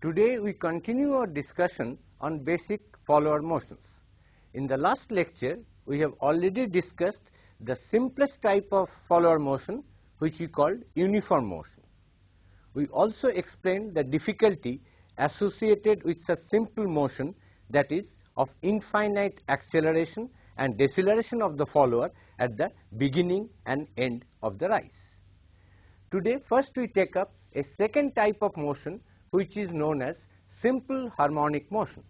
Today we continue our discussion on basic follower motions. In the last lecture, we have already discussed the simplest type of follower motion, which we called uniform motion. We also explained the difficulty associated with such simple motion, that is of infinite acceleration and deceleration of the follower at the beginning and end of the rise. Today, first we take up a second type of motion, which is known as simple harmonic motion.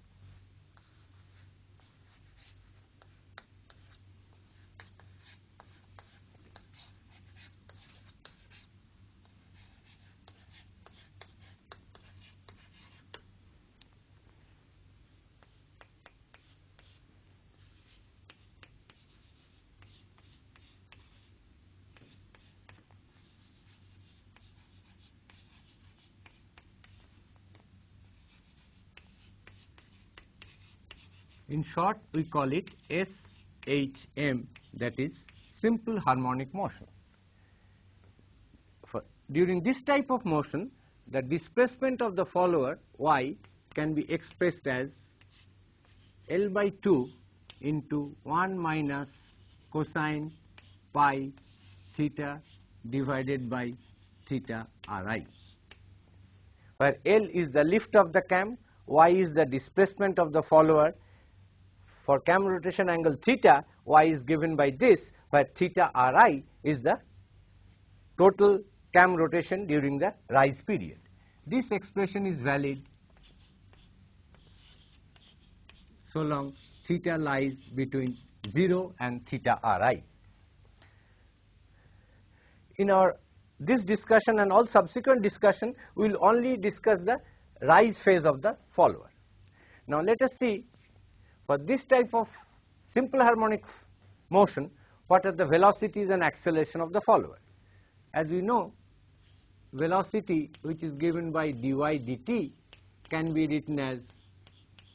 In short, we call it SHM, that is simple harmonic motion. During this type of motion, the displacement of the follower y can be expressed as L by 2 into 1 minus cosine pi theta divided by theta Ri, where L is the lift of the cam, y is the displacement of the follower. For cam rotation angle theta, y is given by this, where theta Ri is the total cam rotation during the rise period. This expression is valid so long theta lies between 0 and theta Ri. In this discussion and all subsequent discussion, we will only discuss the rise phase of the follower. Now let us see, for this type of simple harmonic motion, what are the velocities and acceleration of the follower? As we know, velocity, which is given by dy dt, can be written as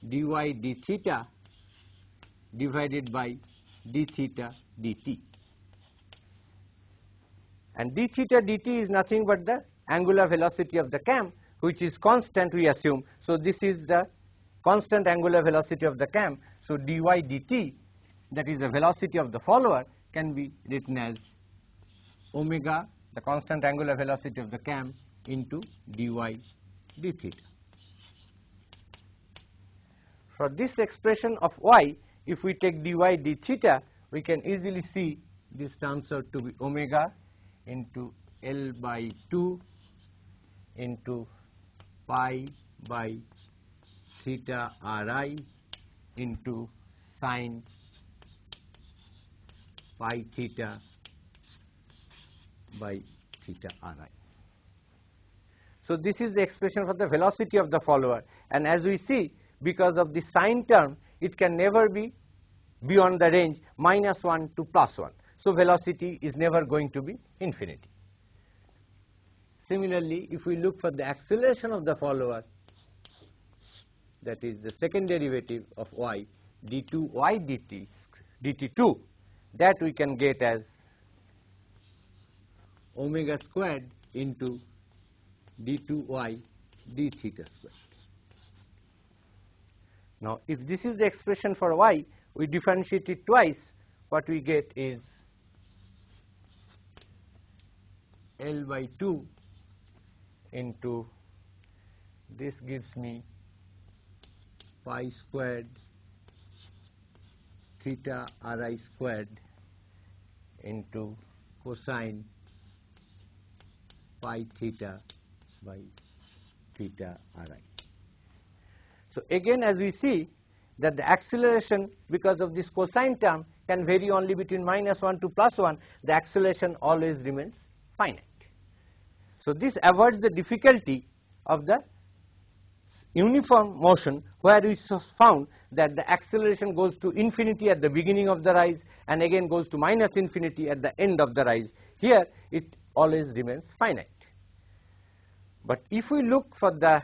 dy d theta divided by d theta dt. And d theta dt is nothing but the angular velocity of the cam, which is constant, we assume. So this is the constant angular velocity of the cam. So dy dt, that is the velocity of the follower, can be written as omega, the constant angular velocity of the cam, into dy d theta. For this expression of y, if we take dy d theta, we can easily see this turns out to be omega into L by 2 into pi by theta Ri into sine pi theta by theta Ri. So this is the expression for the velocity of the follower, and as we see, because of the sine term, it can never be beyond the range -1 to +1. So velocity is never going to be infinity. Similarly, if we look for the acceleration of the follower, that is the second derivative of y, d2y dt2, that we can get as omega squared into d2y d theta squared. Now, if this is the expression for y, we differentiate it twice. What we get is L by 2 into, this gives me pi squared theta Ri squared into cosine pi theta by theta Ri. So again, as we see that the acceleration, because of this cosine term, can vary only between -1 to +1, the acceleration always remains finite. So this avoids the difficulty of the uniform motion, where we found that the acceleration goes to infinity at the beginning of the rise and again goes to -infinity at the end of the rise. Here it always remains finite. But if we look for the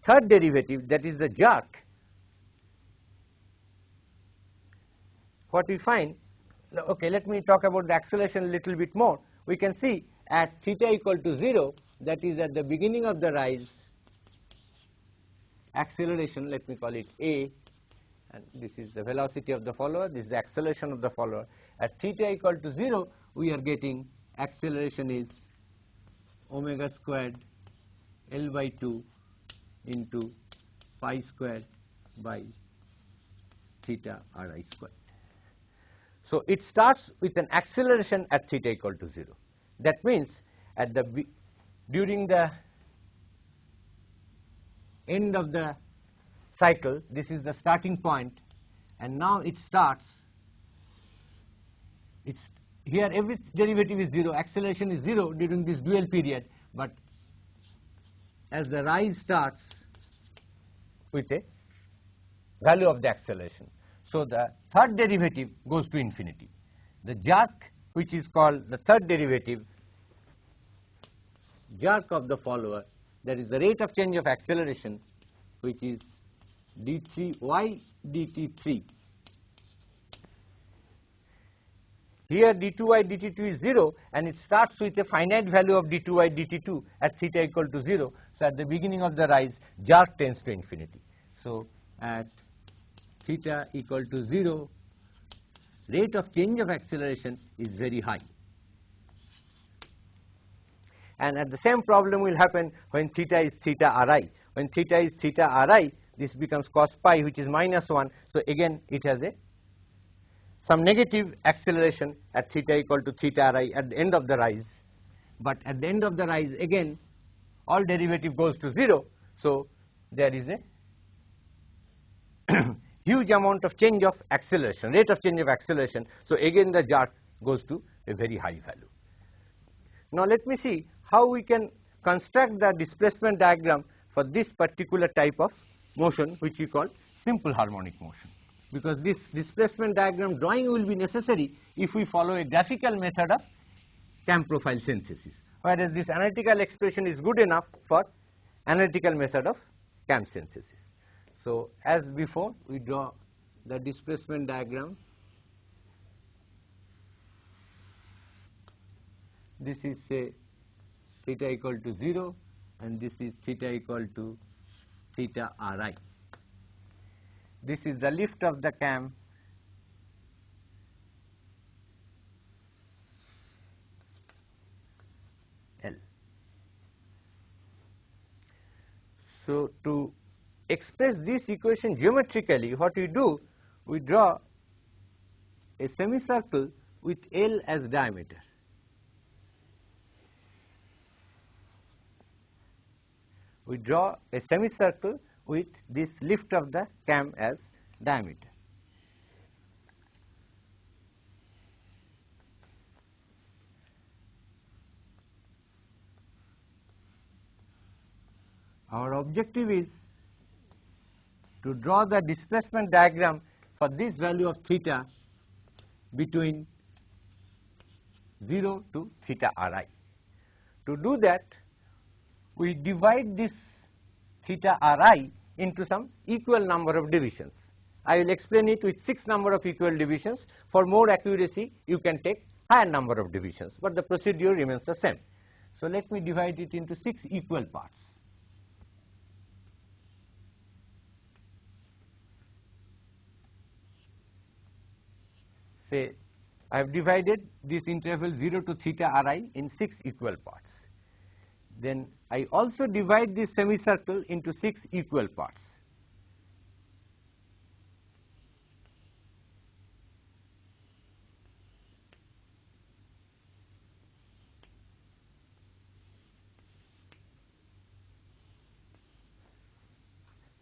third derivative, that is the jerk, what we find, okay, let me talk about the acceleration a little bit more. We can see at theta equal to 0, that is at the beginning of the rise, acceleration, let me call it A, and this is the velocity of the follower, this is the acceleration of the follower. At theta equal to 0, we are getting acceleration is omega squared L by 2 into pi squared by theta Ri squared. So it starts with an acceleration at theta equal to 0. That means at the during the end of the cycle, this is the starting point, and now it starts. It's here every derivative is 0, acceleration is 0 during this dual period, but as the rise starts with a value of the acceleration. So the third derivative goes to infinity. The jerk, which is called the third derivative, jerk of the follower, that is the rate of change of acceleration, which is d3y dt3. Here d2y dt2 is 0, and it starts with a finite value of d2y dt2 at theta equal to 0. So at the beginning of the rise, jerk tends to infinity. So at theta equal to 0, rate of change of acceleration is very high. And at the same problem will happen when theta is theta Ri. When theta is theta Ri, this becomes cos pi, which is minus 1. So again it has some negative acceleration at theta equal to theta Ri at the end of the rise. But at the end of the rise, again all derivative goes to 0. So there is a huge amount of change of acceleration, rate of change of acceleration. So again the jerk goes to a very high value. Now let me see how we can construct the displacement diagram for this particular type of motion, which we call simple harmonic motion. Because this displacement diagram drawing will be necessary if we follow a graphical method of cam profile synthesis, whereas this analytical expression is good enough for analytical method of cam synthesis. So as before, we draw the displacement diagram. This is say theta equal to 0, and this is theta equal to theta Ri. This is the lift of the cam L. So to express this equation geometrically, what we do, we draw a semicircle with L as diameter. We draw a semicircle with this lift of the cam as diameter. Our objective is to draw the displacement diagram for this value of theta between 0 to theta Ri. To do that, we divide this theta Ri into some equal number of divisions. I will explain it with 6 number of equal divisions. For more accuracy, you can take higher number of divisions, but the procedure remains the same. So let me divide it into 6 equal parts. Say I have divided this interval 0 to theta Ri in 6 equal parts. Then I also divide this semicircle into 6 equal parts.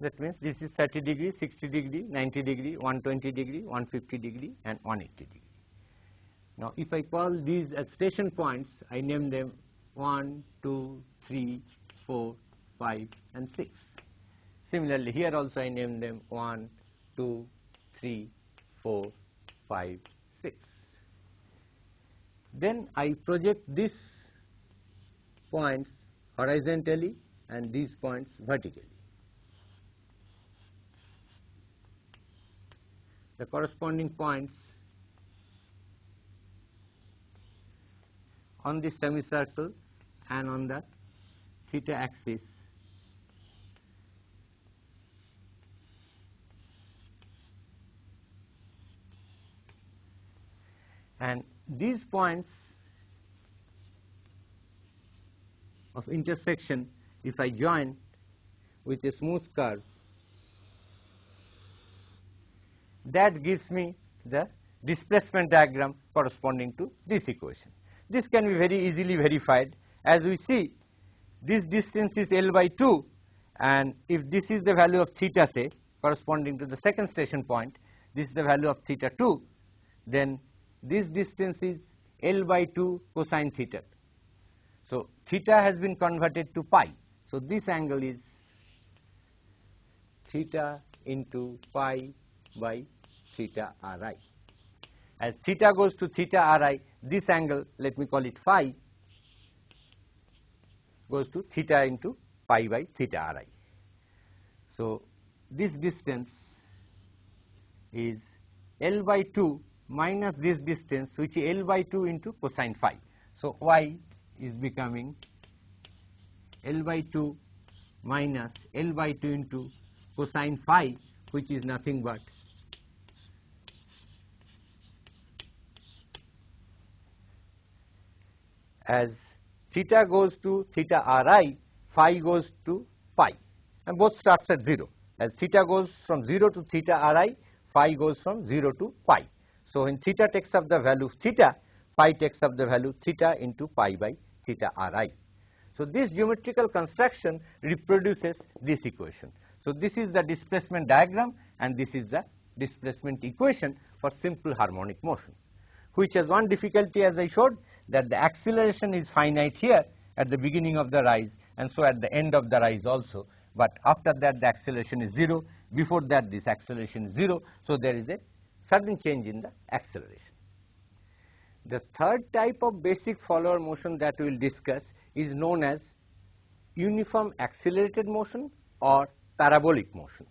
That means this is 30 degree, 60 degree, 90 degree, 120 degree, 150 degree, and 180 degree. Now if I call these as station points, I name them 1, 2, 3, 4, 5, and 6. Similarly, here also I name them 1, 2, 3, 4, 5, 6. Then I project these points horizontally and these points vertically. The corresponding points on this semicircle and on the theta axis and these points of intersection, if I join with a smooth curve, that gives me the displacement diagram corresponding to this equation. This can be very easily verified. As we see, this distance is L by 2, and if this is the value of theta, say, corresponding to the second station point, this is the value of theta 2, then this distance is L by 2 cosine theta. So theta has been converted to pi. So this angle is theta into pi by theta Ri. As theta goes to theta Ri, this angle, let me call it phi, goes to theta into pi by theta Ri. So this distance is L by 2 minus this distance, which is L by 2 into cosine phi. So y is becoming L by 2 minus L by 2 into cosine phi, which is nothing but as theta goes to theta Ri, phi goes to pi, and both starts at 0. As theta goes from 0 to theta Ri, phi goes from 0 to pi. So when theta takes up the value of theta, phi takes up the value theta into pi by theta Ri. So this geometrical construction reproduces this equation. So this is the displacement diagram, and this is the displacement equation for simple harmonic motion, which has one difficulty, as I showed, that the acceleration is finite here at the beginning of the rise, and so at the end of the rise also, but after that the acceleration is 0, before that this acceleration is 0, so there is a sudden change in the acceleration. The third type of basic follower motion that we will discuss is known as uniform accelerated motion or parabolic motion.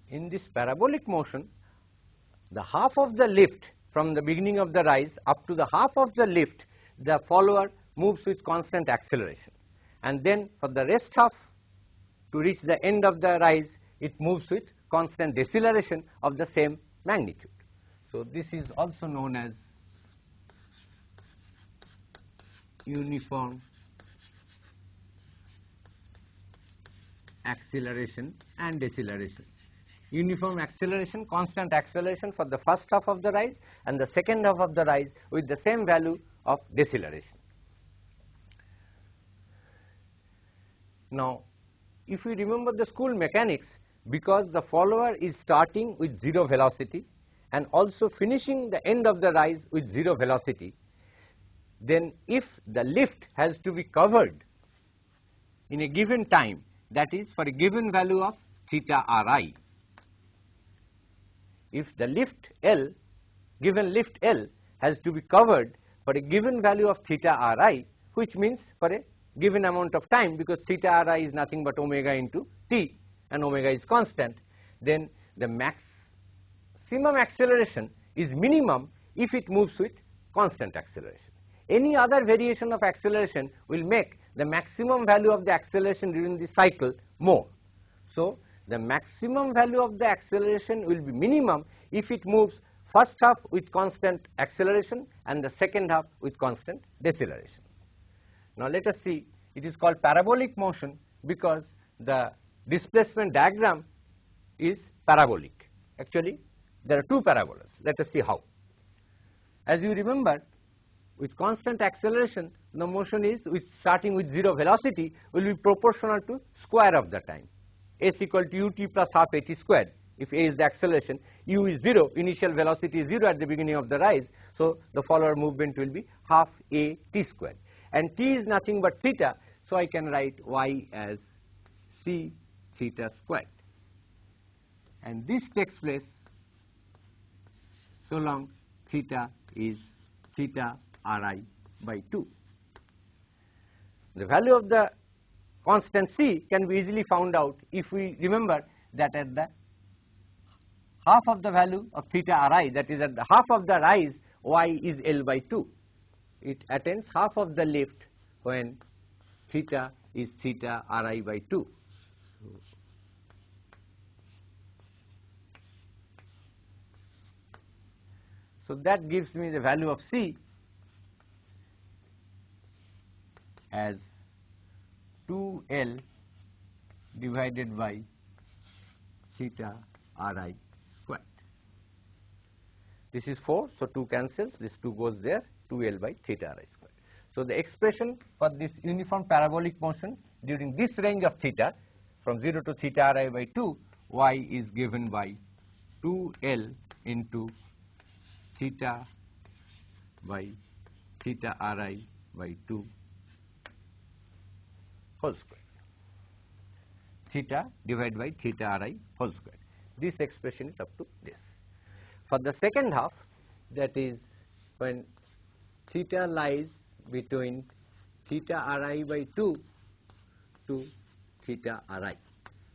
In this parabolic motion, the half of the lift from the beginning of the rise up to the half of the lift, the follower moves with constant acceleration, and then for the rest half to reach the end of the rise, it moves with constant deceleration of the same magnitude. So this is also known as uniform acceleration and deceleration. Uniform acceleration, constant acceleration for the first half of the rise, and the second half of the rise with the same value of deceleration. Now, if we remember the school mechanics, because the follower is starting with 0 velocity and also finishing the end of the rise with 0 velocity, then if the lift has to be covered in a given time, that is for a given value of theta Ri, if the lift L, given lift L has to be covered for a given value of theta Ri, which means for a given amount of time, because theta Ri is nothing but omega into t and omega is constant, then the maximum acceleration is minimum if it moves with constant acceleration. Any other variation of acceleration will make the maximum value of the acceleration during the cycle more. So the maximum value of the acceleration will be minimum if it moves first half with constant acceleration and the second half with constant deceleration. Now let us see, it is called parabolic motion because the displacement diagram is parabolic. Actually, there are two parabolas. Let us see how. As you remember, with constant acceleration, the motion is starting with 0 velocity will be proportional to square of the time. S equal to ut plus half at squared. If a is the acceleration, u is 0, initial velocity is 0 at the beginning of the rise, so the follower movement will be half a t squared. And t is nothing but theta, so I can write y as c theta squared. And this takes place so long theta is theta Ri by 2. The value of the constant c can be easily found out if we remember that at the half of the value of theta Ri, that is at the half of the rise, y is L by 2. It attains half of the lift when theta is theta Ri by 2. So that gives me the value of C as 2L divided by theta Ri squared. This is 4, so 2 cancels, this 2 goes there, 2L by theta Ri squared. So the expression for this uniform parabolic motion during this range of theta from 0 to theta Ri by 2, y is given by 2L into theta by theta Ri by 2 whole square. Theta divided by theta Ri whole square. This expression is up to this. For the second half, that is when theta lies between theta Ri by 2 to theta Ri.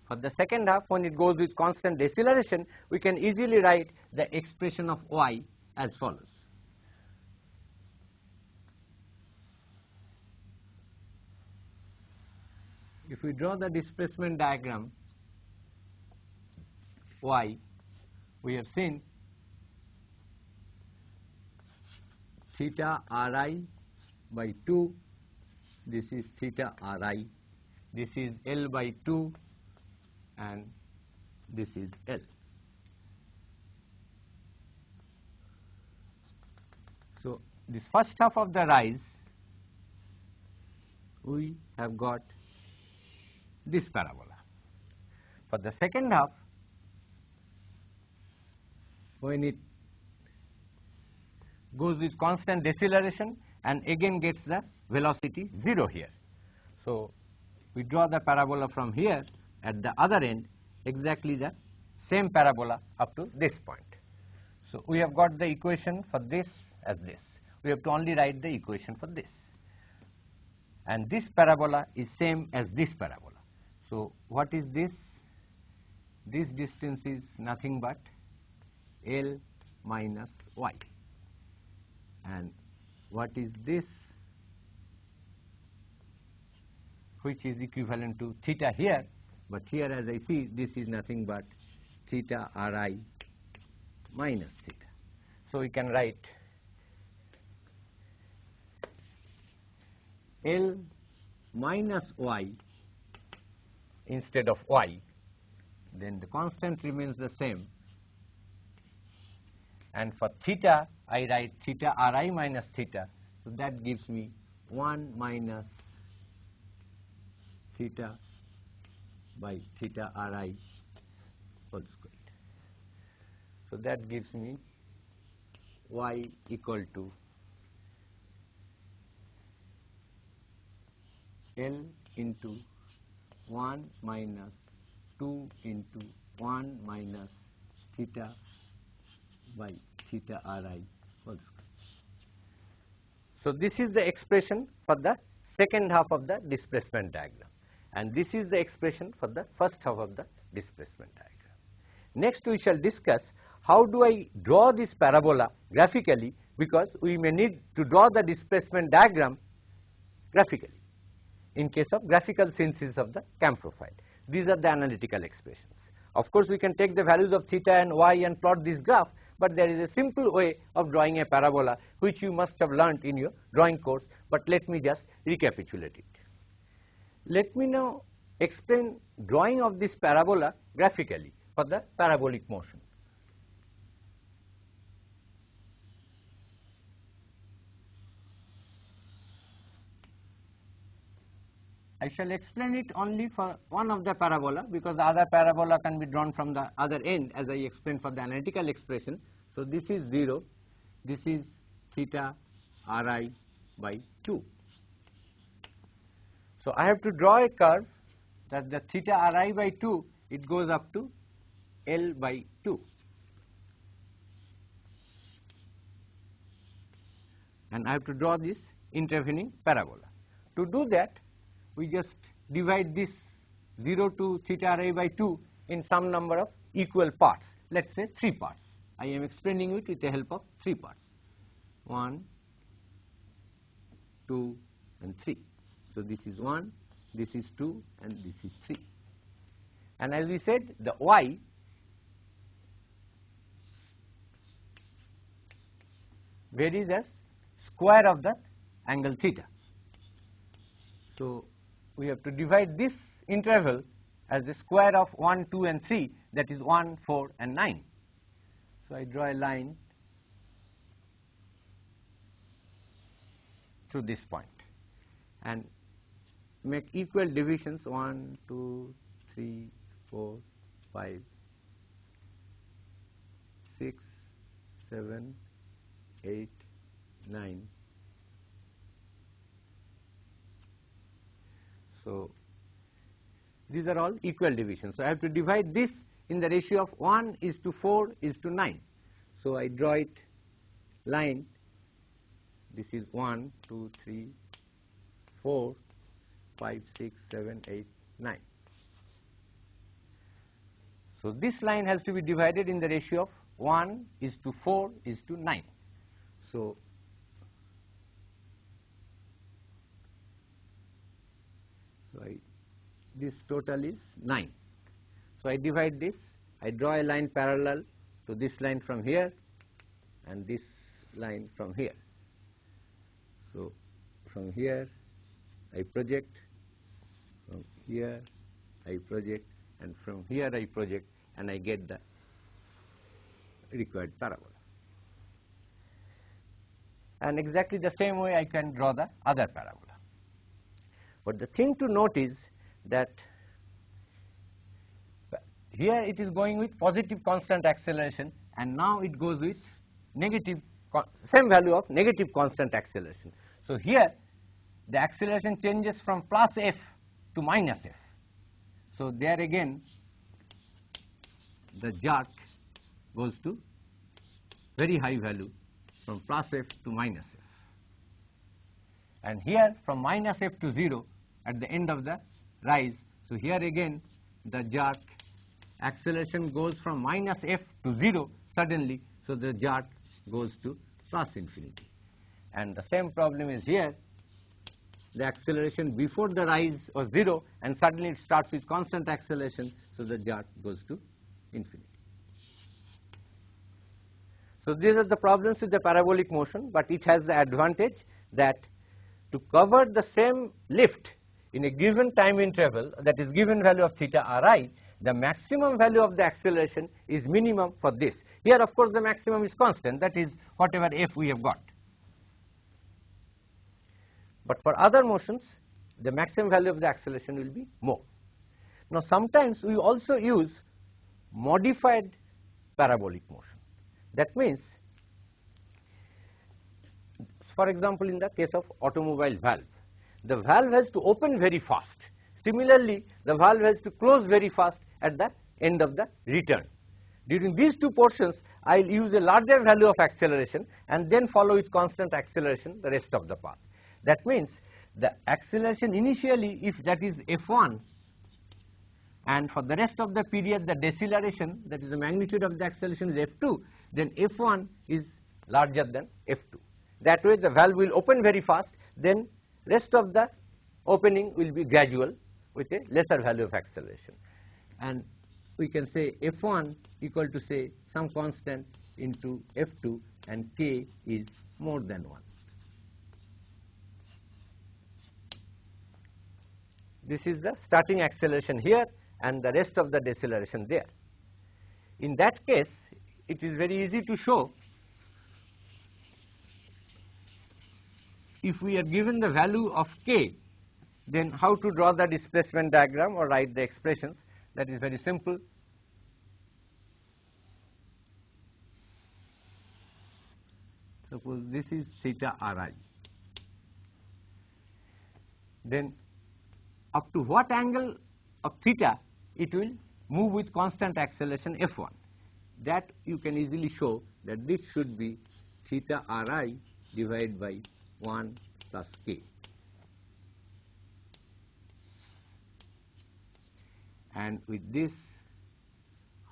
For the second half, when it goes with constant deceleration, we can easily write the expression of y as follows. If we draw the displacement diagram y, we have seen theta Ri by 2, this is theta Ri, this is L by 2 and this is L. So this first half of the rise, we have got this parabola. For the second half, when it goes with constant deceleration and again gets the velocity 0 here. So we draw the parabola from here at the other end, exactly the same parabola up to this point. So we have got the equation for this as this. We have to only write the equation for this. And this parabola is same as this parabola. So what is this? This distance is nothing but L minus y. And what is this? Which is equivalent to theta here, but here as I see, this is nothing but theta Ri minus theta. So we can write L minus y instead of y, then the constant remains the same, and for theta I write theta Ri minus theta, so that gives me 1 minus theta by theta Ri whole squared. So that gives me y equal to L into 1 minus 2 into 1 minus theta by theta Ri whole square. So this is the expression for the second half of the displacement diagram, and this is the expression for the first half of the displacement diagram. Next we shall discuss how do I draw this parabola graphically, because we may need to draw the displacement diagram graphically in case of graphical synthesis of the cam profile. These are the analytical expressions. Of course, we can take the values of theta and y and plot this graph, but there is a simple way of drawing a parabola which you must have learnt in your drawing course, but let me just recapitulate it. Let me now explain drawing of this parabola graphically for the parabolic motion. I shall explain it only for one of the parabola, because the other parabola can be drawn from the other end as I explained for the analytical expression. So this is 0, this is theta Ri by 2. So I have to draw a curve that the theta Ri by 2, it goes up to L by 2. And I have to draw this intervening parabola. To do that, we just divide this 0 to theta Ri by 2 in some number of equal parts, let us say 3 parts. I am explaining it with the help of 3 parts. 1, 2 and 3. So this is 1, this is 2 and this is 3. And as we said, the y varies as square of the angle theta. So we have to divide this interval as the square of 1, 2 and 3, that is 1, 4 and 9. So I draw a line through this point and make equal divisions 1, 2, 3, 4, 5, 6, 7, 8, 9. So these are all equal divisions. So I have to divide this in the ratio of 1 is to 4 is to 9. So I draw it line. This is 1, 2, 3, 4, 5, 6, 7, 8, 9. So this line has to be divided in the ratio of 1 is to 4 is to 9. So this total is 9. So I divide this. I draw a line parallel to this line from here and this line from here. So from here I project, from here I project, and from here I project, and I get the required parabola. And exactly the same way I can draw the other parabola. But the thing to note is that here it is going with positive constant acceleration, and now it goes with negative, same value of negative constant acceleration. So here the acceleration changes from plus f to minus f. So there again the jerk goes to very high value from plus f to minus f. And here from minus f to 0 at the end of the rise. So here again the jerk acceleration goes from minus f to 0 suddenly. So the jerk goes to plus infinity. And the same problem is here. The acceleration before the rise was 0 and suddenly it starts with constant acceleration. So the jerk goes to infinity. So these are the problems with the parabolic motion, but it has the advantage that to cover the same lift in a given time interval, that is given value of theta Ri, the maximum value of the acceleration is minimum for this. Here of course the maximum is constant, that is whatever f we have got. But for other motions the maximum value of the acceleration will be more. Now sometimes we also use modified parabolic motion. That means, for example, in the case of automobile valve, the valve has to open very fast. Similarly, the valve has to close very fast at the end of the return. During these two portions, I will use a larger value of acceleration and then follow with constant acceleration the rest of the path. That means the acceleration initially, if that is f1, and for the rest of the period the deceleration, that is the magnitude of the acceleration, is f2, then f1 is larger than f2. That way the valve will open very fast, then rest of the opening will be gradual with a lesser value of acceleration. And we can say f1 equal to say some constant into f2, and k is more than 1. This is the starting acceleration here and the rest of the deceleration there. In that case, it is very easy to show. If we are given the value of k, then how to draw the displacement diagram or write the expressions. That is very simple. Suppose this is theta Ri. Then up to what angle of theta it will move with constant acceleration f1. That you can easily show that this should be theta Ri divided by 1 plus k. And with this,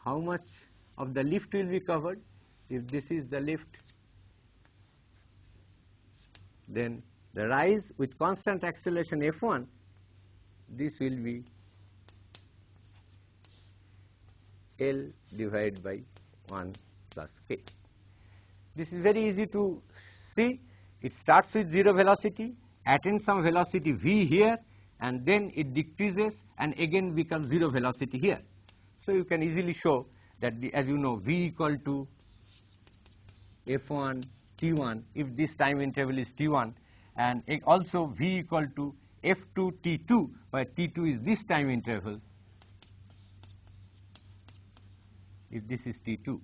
how much of the lift will be covered? If this is the lift, then the rise with constant acceleration f1, this will be L divided by 1 plus k. This is very easy to see. It starts with 0 velocity, attains some velocity v here, and then it decreases and again becomes 0 velocity here. So you can easily show that as you know, v equal to f1 t1 if this time interval is t1, and also v equal to f2 t2 where t2 is this time interval if this is t2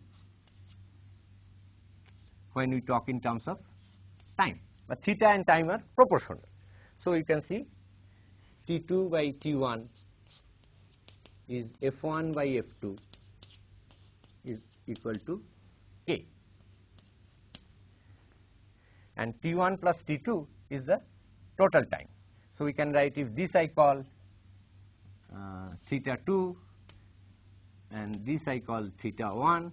when we talk in terms of time, but theta and time are proportional. So you can see t2 by t1 is f1 by f2 is equal to k, and t1 plus t2 is the total time. So we can write, if this I call theta 2 and this I call theta 1,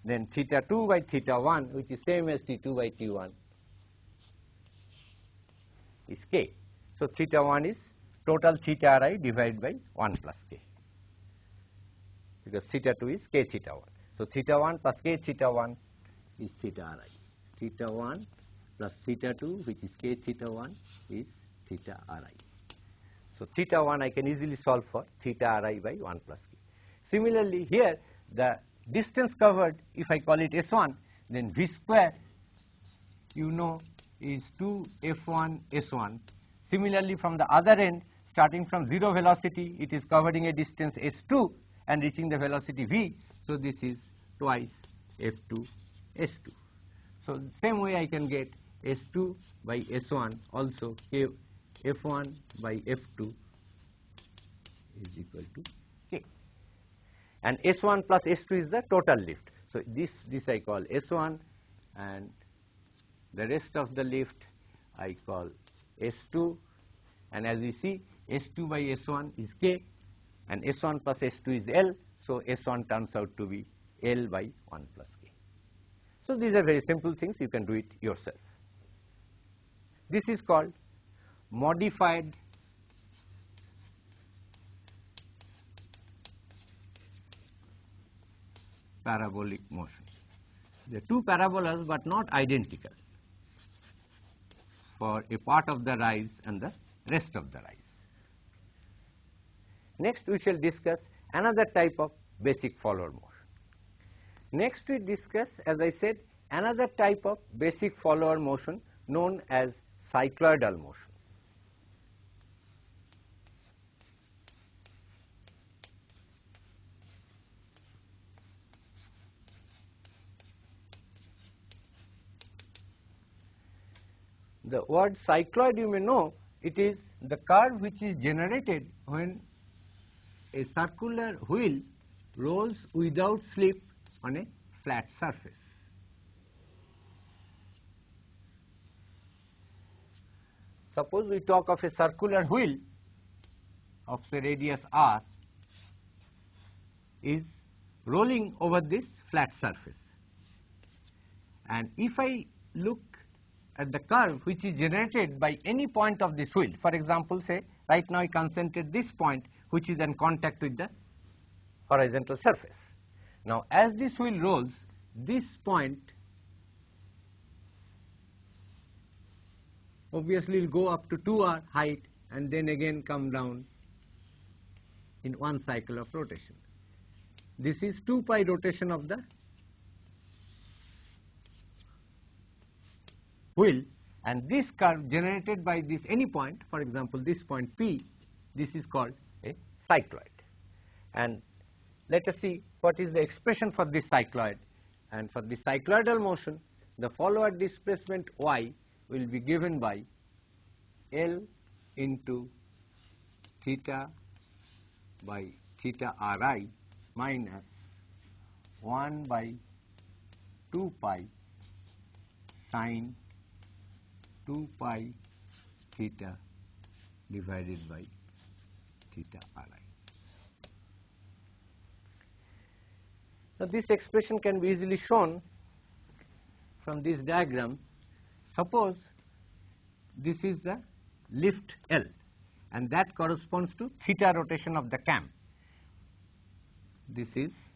then theta 2 by theta 1, which is same as t2 by t1, is k. So theta 1 is total theta ri divided by 1 plus k, because theta 2 is k theta 1. So theta 1 plus k theta 1 is theta ri. Theta 1 plus theta 2, which is k theta 1, is theta ri. So theta 1 I can easily solve for theta ri by 1 plus k. Similarly here, the distance covered, if I call it s1, then v square you know is 2 f1 s1. Similarly from the other end, starting from 0 velocity, it is covering a distance s2 and reaching the velocity v. So this is twice f2 s2. So same way I can get s2 by s1 also k f1 by f2 is equal to k, and s1 plus s2 is the total lift. So this I call s1, and the rest of the lift I call s2, and as we see s2 by s1 is k and s1 plus s2 is L. So s1 turns out to be L by 1 plus k. So these are very simple things, you can do it yourself. This is called modified parabolic motion. There are two parabolas but not identical for a part of the rise and the rest of the rise. Next we shall discuss another type of basic follower motion. Next we discuss, as I said, another type of basic follower motion known as cycloidal motion. The word cycloid, you may know, it is the curve which is generated when a circular wheel rolls without slip on a flat surface. Suppose we talk of a circular wheel of say radius r is rolling over this flat surface, and if I look at the curve which is generated by any point of this wheel, for example, say right now I concentrate this point which is in contact with the horizontal surface. Now as this wheel rolls, this point obviously will go up to 2r height and then again come down in one cycle of rotation. This is 2 pi rotation of the wheel, and this curve generated by this any point, for example this point P, this is called a cycloid. And let us see what is the expression for this cycloid. And for the cycloidal motion, the follower displacement y will be given by L into theta by theta Ri minus 1 by 2 pi sine 2 pi theta divided by theta Ri. Now this expression can be easily shown from this diagram. Suppose this is the lift L, and that corresponds to theta rotation of the cam. This is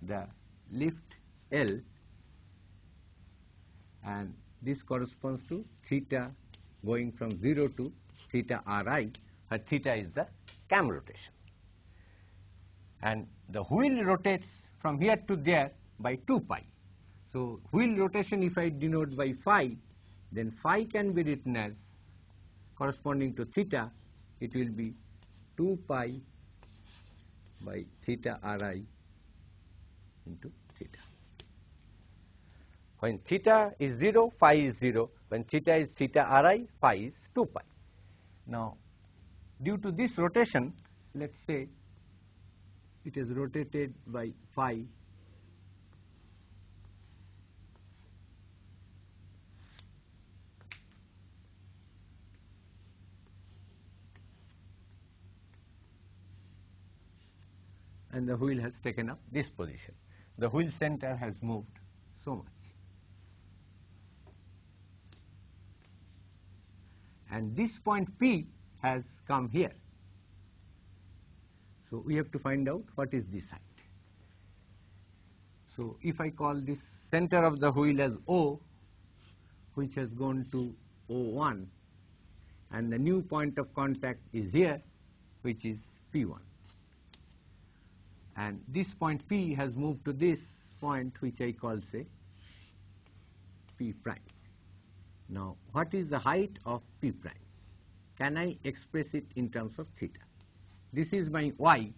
the lift L, and this corresponds to theta going from 0 to theta Ri, where theta is the cam rotation. And the wheel rotates from here to there by 2 pi. So wheel rotation, if I denote by phi, then phi can be written as corresponding to theta, it will be 2 pi by theta Ri into theta. When theta is 0, phi is 0. When theta is theta Ri, phi is 2 pi. Now, due to this rotation, let us say it is rotated by phi and the wheel has taken up this position. The wheel center has moved so much. And this point P has come here. So we have to find out what is this height. So if I call this center of the wheel as O, which has gone to O1, and the new point of contact is here, which is P1. And this point P has moved to this point, which I call, say, P prime. Now, what is the height of P prime? Can I express it in terms of theta? This is my y.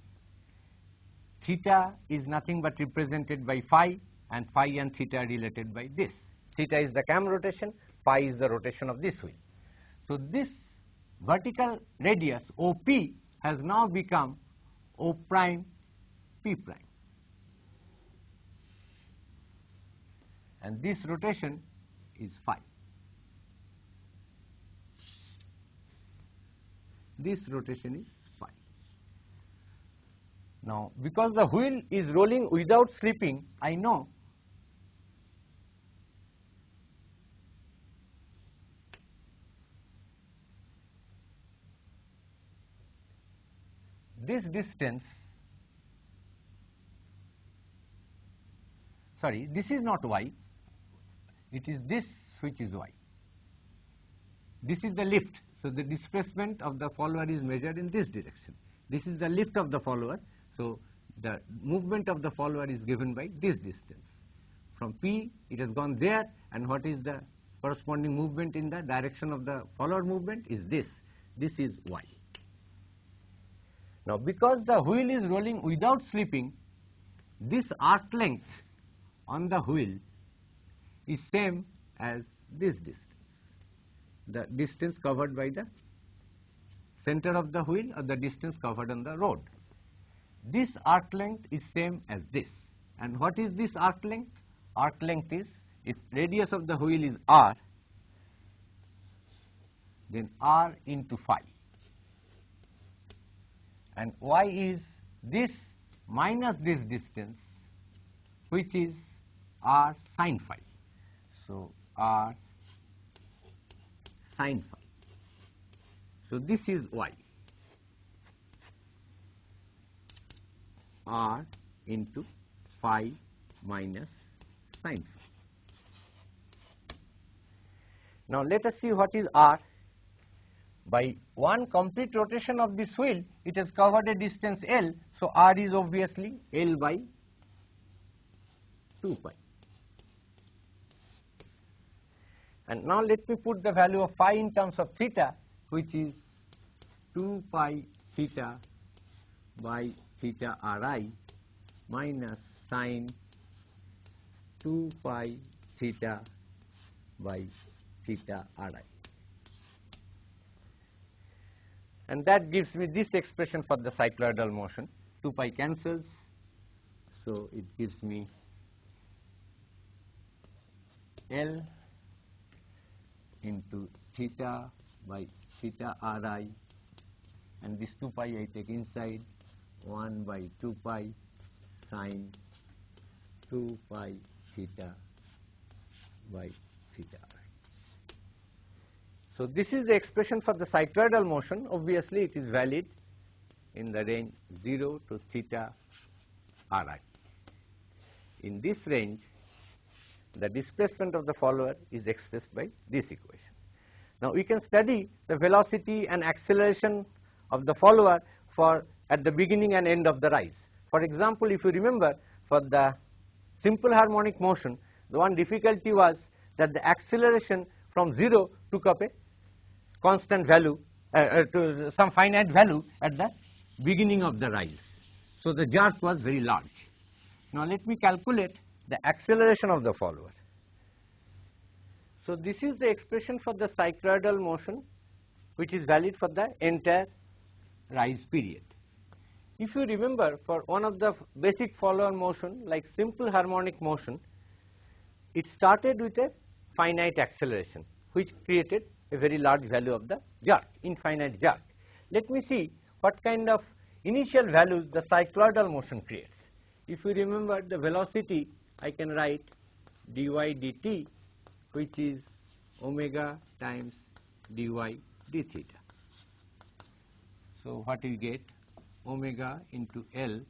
Theta is nothing but represented by phi, and phi and theta are related by this. Theta is the cam rotation, phi is the rotation of this wheel. So this vertical radius OP has now become O prime P prime. And this rotation is phi. This rotation is phi. Now, because the wheel is rolling without slipping, I know this distance, sorry, this is not y, it is this which is y. This is the lift. So the displacement of the follower is measured in this direction. This is the lift of the follower. So the movement of the follower is given by this distance. From P, it has gone there, and what is the corresponding movement in the direction of the follower movement is this. This is y. Now, because the wheel is rolling without slipping, this arc length on the wheel is same as this distance. The distance covered by the center of the wheel or the distance covered on the road. This arc length is same as this. And what is this arc length? Arc length is, if radius of the wheel is r, then r into phi. And y is this minus this distance, which is r sin phi. So r sin phi. So this is y. R into phi minus sin phi. Now let us see what is r. By one complete rotation of this wheel, it has covered a distance L. So r is obviously L by 2 pi. And now let me put the value of phi in terms of theta, which is 2 pi theta by theta Ri minus sine 2 pi theta by theta Ri. And that gives me this expression for the cycloidal motion. 2 pi cancels, so it gives me L into theta by theta Ri, and this 2 pi I take inside, 1 by 2 pi sine 2 pi theta by theta Ri. So this is the expression for the cycloidal motion. Obviously, it is valid in the range 0 to theta Ri. In this range, the displacement of the follower is expressed by this equation. Now we can study the velocity and acceleration of the follower for at the beginning and end of the rise. For example, if you remember, for the simple harmonic motion, the one difficulty was that the acceleration from 0 took up a constant value to some finite value at the beginning of the rise. So the jerk was very large. Now let me calculate the acceleration of the follower. So this is the expression for the cycloidal motion, which is valid for the entire rise period. If you remember, for one of the basic follower motion like simple harmonic motion, it started with a finite acceleration, which created a very large value of the jerk, infinite jerk. Let me see what kind of initial values the cycloidal motion creates. If you remember the velocity, I can write dy dt, which is omega times dy d theta. So what we get? Omega into L.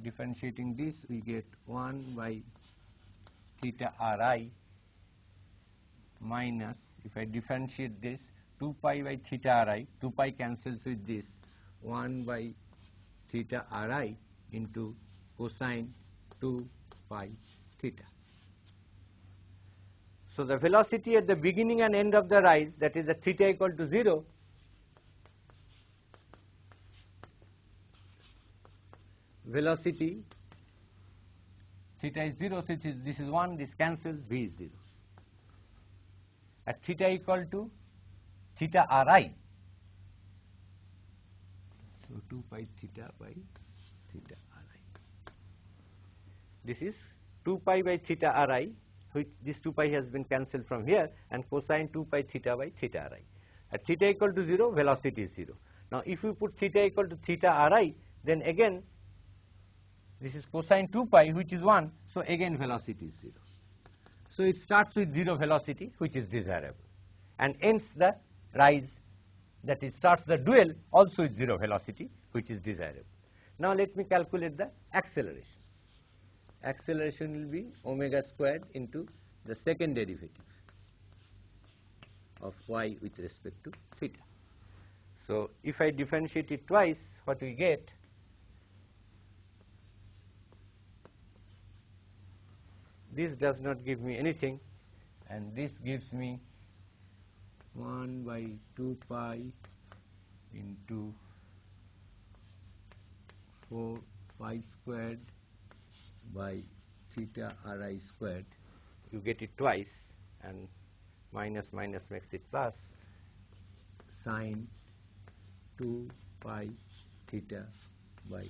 Differentiating this, we get 1 by theta Ri minus, if I differentiate this, 2 pi by theta Ri, 2 pi cancels with this, 1 by theta Ri into cosine 2 pi theta. So the velocity at the beginning and end of the rise, that is the theta equal to 0, velocity theta is 0, this is 1, this cancels, v is 0. At theta equal to theta Ri, so 2 pi theta by theta Ri. This is 2 pi by theta Ri, which this 2 pi has been cancelled from here, and cosine 2 pi theta by theta Ri. At theta equal to 0, velocity is 0. Now if you put theta equal to theta Ri, then again this is cosine 2 pi, which is 1, so again velocity is 0. So it starts with 0 velocity, which is desirable, and ends the rise, that is starts the dual also with 0 velocity, which is desirable. Now let me calculate the acceleration. Acceleration will be omega squared into the second derivative of y with respect to theta. So if I differentiate it twice, what we get? This does not give me anything, and this gives me 1 by 2 pi into 4 pi squared by theta Ri squared. You get it twice, and minus minus makes it plus, sine 2 pi theta by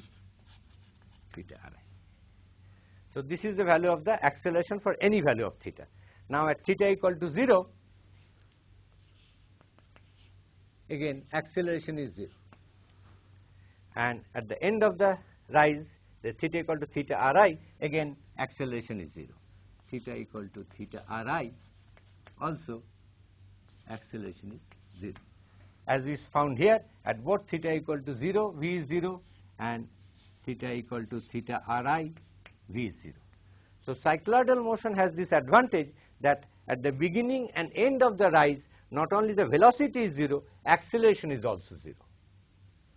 theta Ri. So this is the value of the acceleration for any value of theta. Now at theta equal to 0, again acceleration is 0, and at the end of the rise, the theta equal to theta Ri, again acceleration is 0. Theta equal to theta Ri, also acceleration is 0. As is found here, at both theta equal to 0, v is 0, and theta equal to theta Ri, v is 0. So cycloidal motion has this advantage that at the beginning and end of the rise, not only the velocity is 0, acceleration is also 0.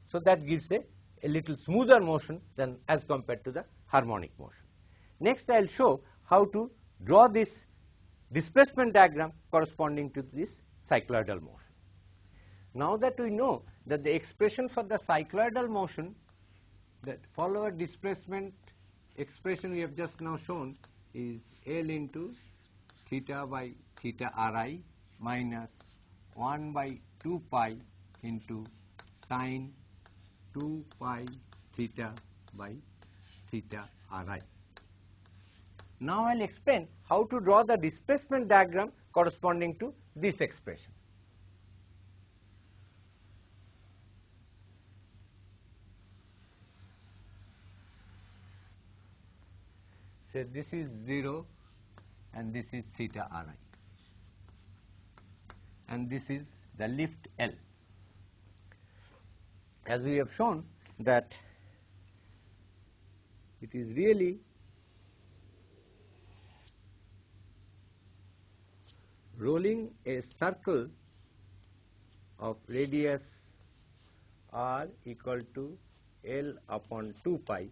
So that gives a little smoother motion than as compared to the harmonic motion. Next I will show how to draw this displacement diagram corresponding to this cycloidal motion. Now that we know that the expression for the cycloidal motion, the follower displacement expression we have just now shown, is L into theta by theta Ri minus 1 by 2 pi into sine 2 pi theta by theta Ri. Now I will explain how to draw the displacement diagram corresponding to this expression. Say this is 0 and this is theta Ri. and this is the lift L. As we have shown that it is really rolling a circle of radius r equal to L upon 2 pi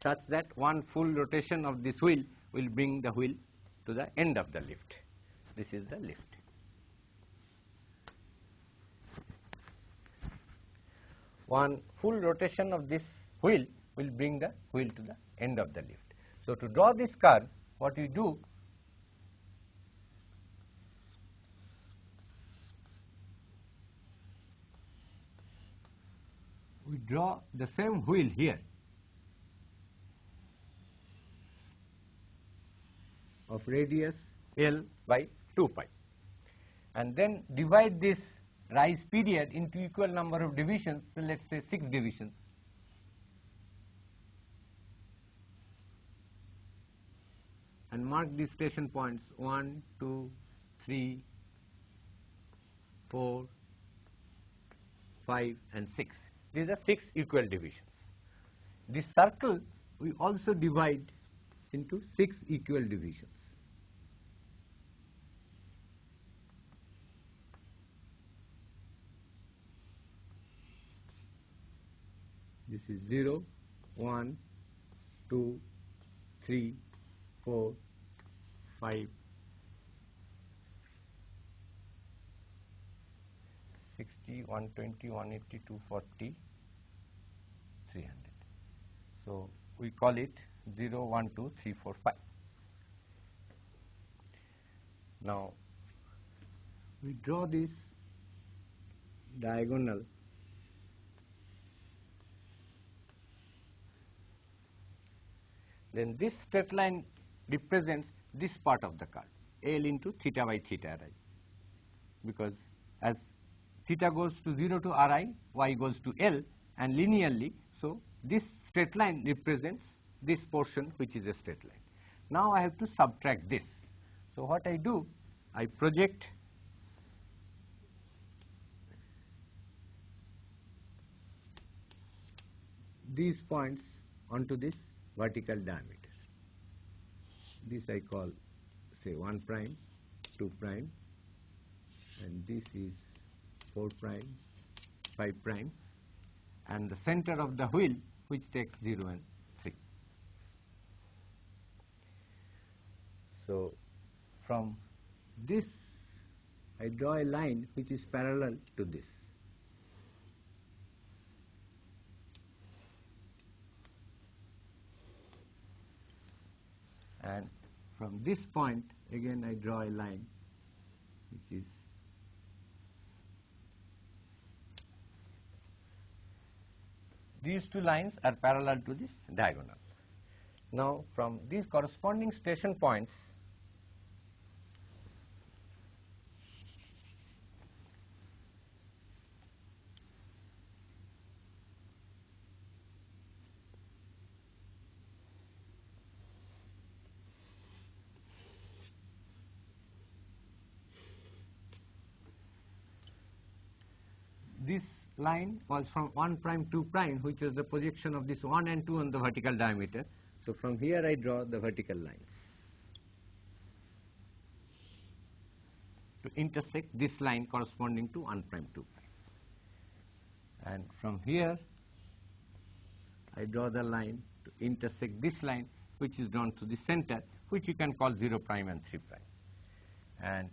such that one full rotation of this wheel will bring the wheel to the end of the lift. This is the lift. One full rotation of this wheel will bring the wheel to the end of the lift. So, to draw this curve, what we do, we draw the same wheel here of radius L by 2 pi, and then divide this rise period into equal number of divisions. So, let us say 6 divisions. And mark these station points 1, 2, 3, 4, 5 and 6. These are 6 equal divisions. This circle we also divide into 6 equal divisions. This is 0, 1, 2, 3, 4, 5, 60, 120, 180, 240, 300. So, we call it 0, 1, 2, 3, 4, 5. Now, we draw this diagonal then this straight line represents this part of the curve, L into theta by theta Ri, because as theta goes to 0 to Ri, y goes to L and linearly, so this straight line represents this portion which is a straight line. Now I have to subtract this. So what I do, I project these points onto this vertical diameter. This I call say 1 prime, 2 prime, and this is 4 prime, 5 prime, and the center of the wheel which takes 0 and 3. So from this I draw a line which is parallel to this. And from this point again I draw a line which is these two lines are parallel to this diagonal. Now from these corresponding station points this line was from 1 prime 2 prime, which was the projection of this 1 and 2 on the vertical diameter. So from here I draw the vertical lines to intersect this line corresponding to 1 prime 2 prime. And from here I draw the line to intersect this line which is drawn to the center, which you can call 0 prime and 3 prime. And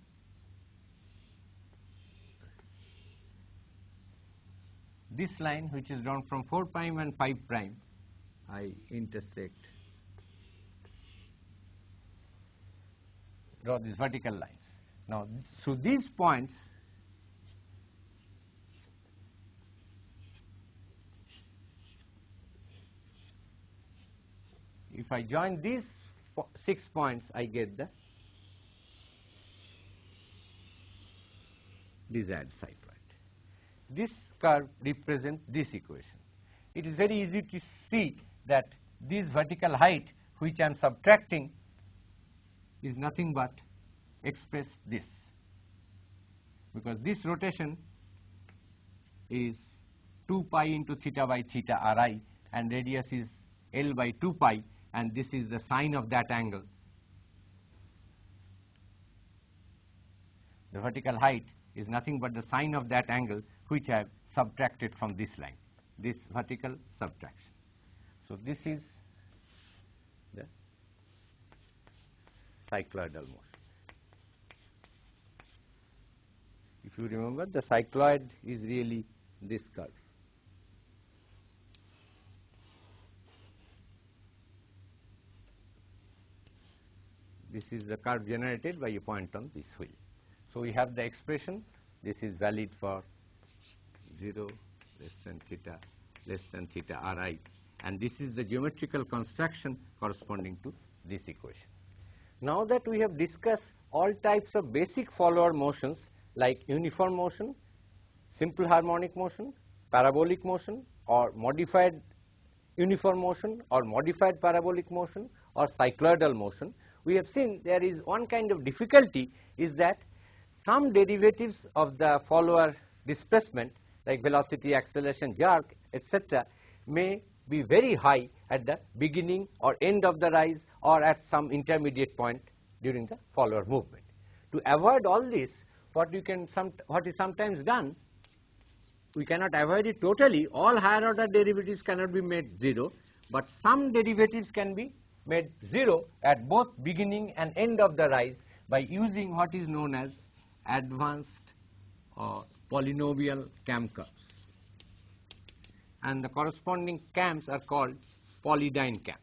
this line which is drawn from 4 prime and 5 prime, I intersect, draw these vertical lines. Now through these points if I join these 6 points I get the desired cycloid. This curve represents this equation. It is very easy to see that this vertical height which I am subtracting is nothing but express this. because this rotation is 2 pi into theta by theta Ri, and radius is L by 2 pi, and this is the sine of that angle. The vertical height is nothing but the sine of that angle which I have subtracted from this line, this vertical subtraction. So this is the cycloidal motion. If you remember, the cycloid is really this curve. This is the curve generated by a point on this wheel. So we have the expression. This is valid for 0 less than theta Ri, and this is the geometrical construction corresponding to this equation. Now that we have discussed all types of basic follower motions like uniform motion, simple harmonic motion, parabolic motion, or modified uniform motion, or modified parabolic motion, or cycloidal motion, we have seen there is one kind of difficulty, is that some derivatives of the follower displacement like velocity, acceleration, jerk, etc. may be very high at the beginning or end of the rise, or at some intermediate point during the follower movement. To avoid all this, what is sometimes done, we cannot avoid it totally. All higher order derivatives cannot be made 0, but some derivatives can be made 0 at both beginning and end of the rise by using what is known as advanced polynomial cam curves, and the corresponding cams are called polydyne cams.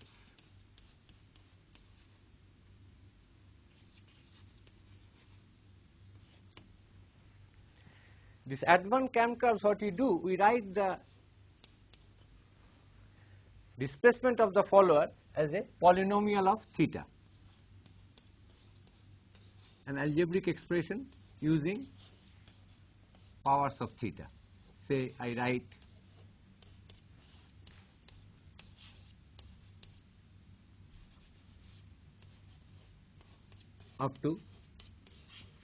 This advanced cam curves, what we do, we write the displacement of the follower as a polynomial of theta, an algebraic expression using powers of theta. Say I write up to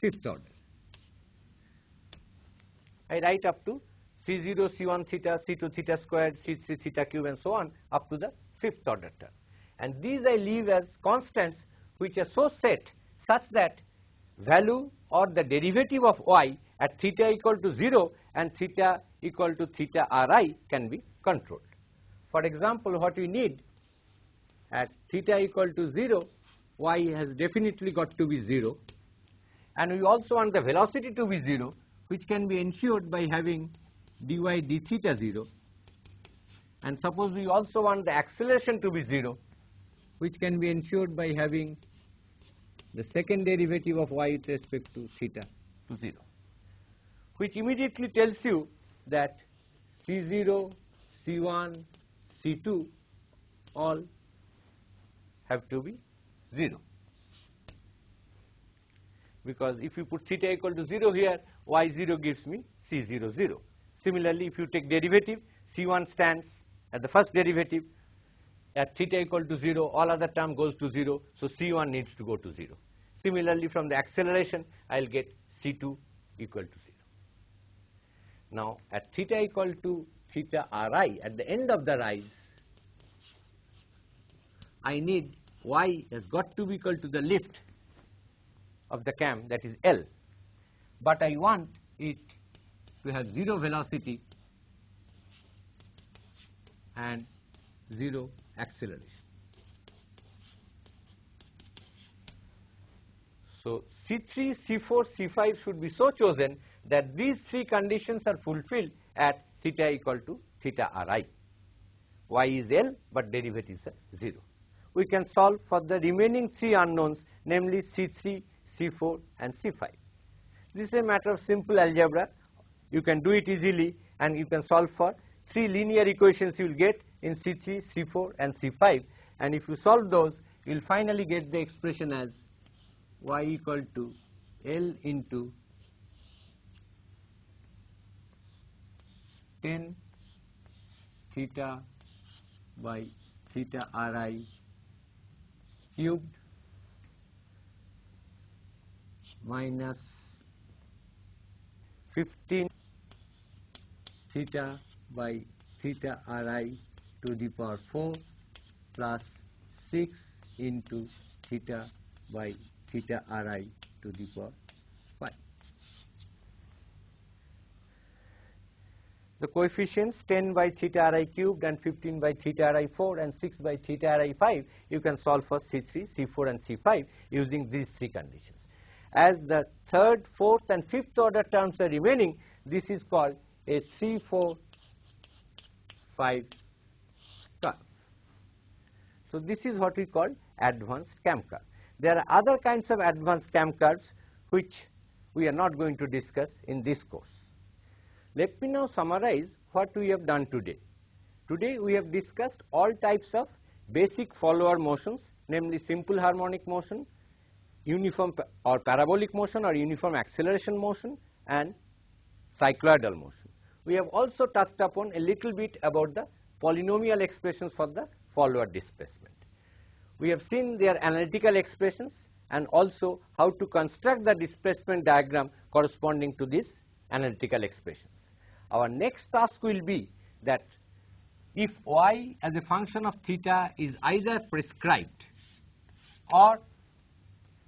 5th order. I write up to C0, C1 theta, C2 theta squared, C3 theta cube, and so on up to the 5th order term. And these I leave as constants which are so set such that value or the derivative of y at theta equal to 0 and theta equal to theta Ri can be controlled. For example, what we need at theta equal to 0, y has definitely got to be 0, and we also want the velocity to be 0, which can be ensured by having dy d theta 0, and suppose we also want the acceleration to be 0, which can be ensured by having the second derivative of y with respect to theta to 0, which immediately tells you that C0, C1, C2 all have to be 0, because if you put theta equal to 0 here, y0 gives me C0, 0. Similarly, if you take derivative, C1 stands at the first derivative. At theta equal to 0, all other term goes to 0, so C1 needs to go to 0. Similarly, from the acceleration, I will get C2 equal to 0. Now, at theta equal to theta Ri, at the end of the rise, I need y has got to be equal to the lift of the cam, that is L, but I want it to have 0 velocity and 0 acceleration. So C3, C4, C5 should be so chosen that these three conditions are fulfilled at theta equal to theta Ri. Y is L, but derivatives are 0. We can solve for the remaining three unknowns, namely C3, C4, and C5. This is a matter of simple algebra. You can do it easily, and you can solve for three linear equations you will get in C3, C4, and C5. And if you solve those, you will finally get the expression as y equal to L into 10 theta by theta Ri cubed minus 15 theta by theta Ri to the power 4 plus 6 into theta by theta Ri to the power 5. The coefficients 10 by theta Ri cubed and 15 by theta Ri 4 and 6 by theta Ri 5, you can solve for C3, C4 and C5 using these three conditions. As the third, fourth and fifth order terms are remaining, this is called a 3, 4, 5 curve. So this is what we call advanced CAM curve. There are other kinds of advanced CAM curves which we are not going to discuss in this course. Let me now summarize what we have done today. Today we have discussed all types of basic follower motions, namely simple harmonic motion, uniform or parabolic motion or uniform acceleration motion, and cycloidal motion. We have also touched upon a little bit about the polynomial expressions for the follower displacement. We have seen their analytical expressions and also how to construct the displacement diagram corresponding to these analytical expressions. Our next task will be that if y as a function of theta is either prescribed or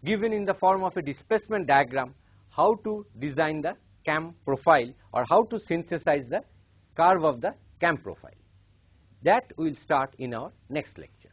given in the form of a displacement diagram, how to design the CAM profile or how to synthesize the curve of the CAM profile. That we will start in our next lecture.